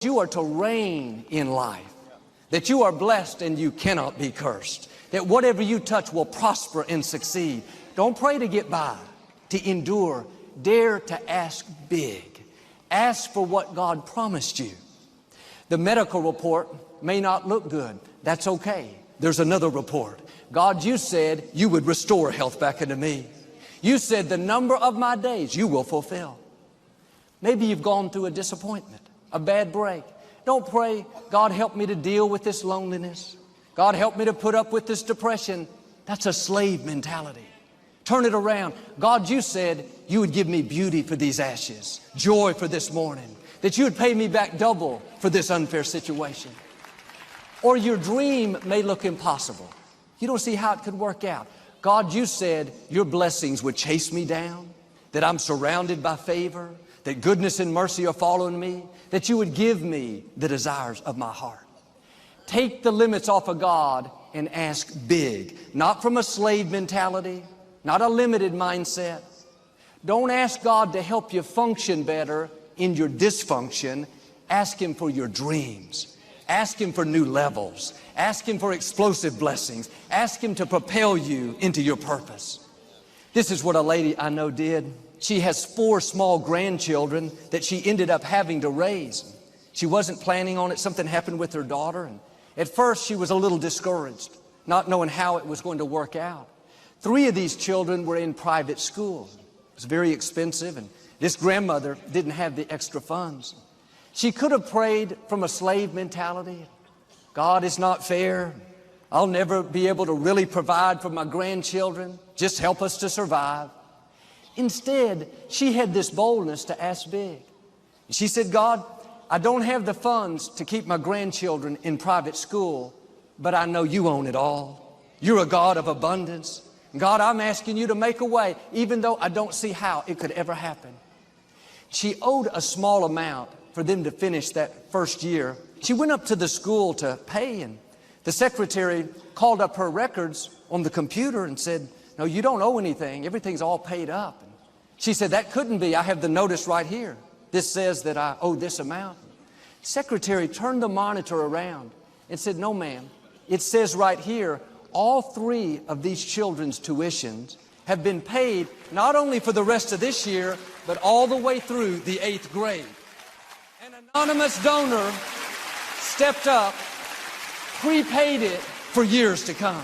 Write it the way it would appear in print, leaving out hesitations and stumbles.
You are to reign in life, that you are blessed and you cannot be cursed, that whatever you touch will prosper and succeed. Don't pray to get by, to endure. Dare to ask big. Ask for what God promised you. The medical report may not look good. That's okay. There's another report. God, you said you would restore health back into me. You said the number of my days you will fulfill. Maybe you've gone through a disappointment, a bad break. Don't pray, God, help me to deal with this loneliness. God, help me to put up with this depression. That's a slave mentality. Turn it around. God, you said you would give me beauty for these ashes, joy for this morning, that you would pay me back double for this unfair situation. Or your dream may look impossible. You don't see how it could work out. God, you said your blessings would chase me down, that I'm surrounded by favor, that goodness and mercy are following me, that you would give me the desires of my heart. Take the limits off of God and ask big, not from a slave mentality, not a limited mindset. Don't ask God to help you function better in your dysfunction. Ask Him for your dreams. Ask Him for new levels. Ask Him for explosive blessings. Ask Him to propel you into your purpose. This is what a lady I know did. She has 4 small grandchildren that she ended up having to raise. She wasn't planning on it. Something happened with her daughter. And at first, she was a little discouraged, not knowing how it was going to work out. 3 of these children were in private school. It was very expensive, and this grandmother didn't have the extra funds. She could have prayed from a slave mentality. God, it's not fair. I'll never be able to really provide for my grandchildren. Just help us to survive. Instead, she had this boldness to ask big. She said, God, I don't have the funds to keep my grandchildren in private school, but I know you own it all. You're a God of abundance. God, I'm asking you to make a way, even though I don't see how it could ever happen. She owed a small amount for them to finish that first year. She went up to the school to pay, and the secretary called up her records on the computer and said, no, you don't owe anything. Everything's all paid up. And she said, that couldn't be. I have the notice right here. This says that I owe this amount. Secretary turned the monitor around and said, no, ma'am. It says right here, all 3 of these children's tuitions have been paid not only for the rest of this year, but all the way through the 8th grade. An anonymous donor stepped up, prepaid it for years to come.